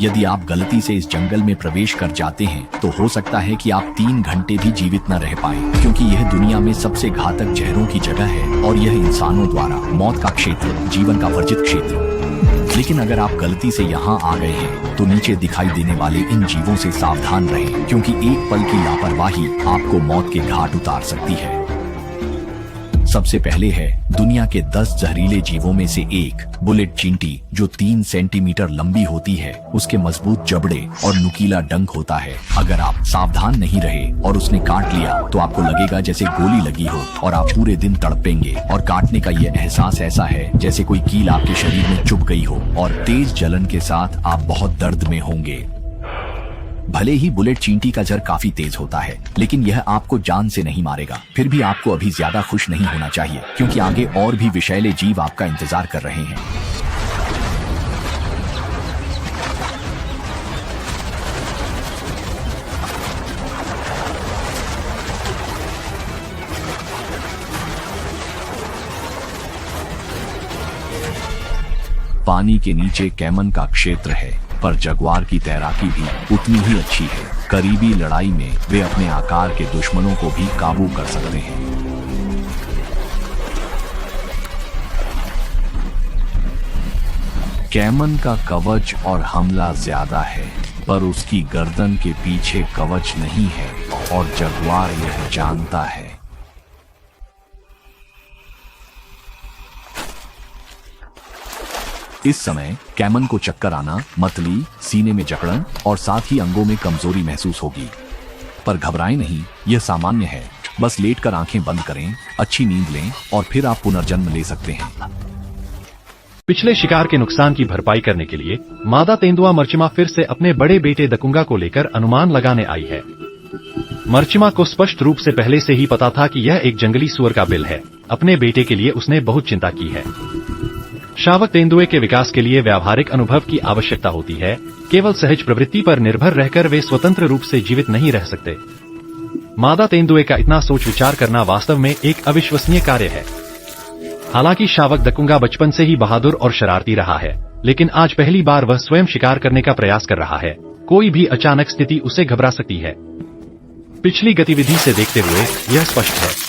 यदि आप गलती से इस जंगल में प्रवेश कर जाते हैं तो हो सकता है कि आप 3 घंटे भी जीवित न रह पाए, क्योंकि यह दुनिया में सबसे घातक जहरों की जगह है और यह इंसानों द्वारा मौत का क्षेत्र, जीवन का वर्जित क्षेत्र। लेकिन अगर आप गलती से यहाँ आ गए हैं तो नीचे दिखाई देने वाले इन जीवों से सावधान रहें, क्योंकि एक पल की लापरवाही आपको मौत के घाट उतार सकती है। सबसे पहले है दुनिया के 10 जहरीले जीवों में से एक बुलेट चींटी, जो 3 सेंटीमीटर लंबी होती है। उसके मजबूत जबड़े और नुकीला डंक होता है। अगर आप सावधान नहीं रहे और उसने काट लिया तो आपको लगेगा जैसे गोली लगी हो और आप पूरे दिन तड़पेंगे। और काटने का यह एहसास ऐसा है जैसे कोई कील आपके शरीर में चुभ गई हो और तेज जलन के साथ आप बहुत दर्द में होंगे। भले ही बुलेट चींटी का जहर काफी तेज होता है, लेकिन यह आपको जान से नहीं मारेगा। फिर भी आपको अभी ज्यादा खुश नहीं होना चाहिए, क्योंकि आगे और भी विषैले जीव आपका इंतजार कर रहे हैं। पानी के नीचे कैमन का क्षेत्र है, पर जगुआर की तैराकी भी उतनी ही अच्छी है। करीबी लड़ाई में वे अपने आकार के दुश्मनों को भी काबू कर सकते हैं। कैमन का कवच और हमला ज्यादा है, पर उसकी गर्दन के पीछे कवच नहीं है और जगुआर यह जानता है। इस समय कैमन को चक्कर आना, मतली, सीने में जकड़न और साथ ही अंगों में कमजोरी महसूस होगी। पर घबराएं नहीं, यह सामान्य है। बस लेटकर आंखें बंद करें, अच्छी नींद लें और फिर आप पुनर्जन्म ले सकते हैं। पिछले शिकार के नुकसान की भरपाई करने के लिए मादा तेंदुआ मर्चिमा फिर से अपने बड़े बेटे दकुंगा को लेकर अनुमान लगाने आई है। मर्चिमा को स्पष्ट रूप से पहले से ही पता था कि यह एक जंगली सुअर का बिल है। अपने बेटे के लिए उसने बहुत चिंता की है। शावक तेंदुए के विकास के लिए व्यावहारिक अनुभव की आवश्यकता होती है। केवल सहज प्रवृत्ति पर निर्भर रहकर वे स्वतंत्र रूप से जीवित नहीं रह सकते। मादा तेंदुए का इतना सोच विचार करना वास्तव में एक अविश्वसनीय कार्य है। हालांकि शावक दकुंगा बचपन से ही बहादुर और शरारती रहा है, लेकिन आज पहली बार वह स्वयं शिकार करने का प्रयास कर रहा है। कोई भी अचानक स्थिति उसे घबरा सकती है। पिछली गतिविधि से देखते हुए यह स्पष्ट है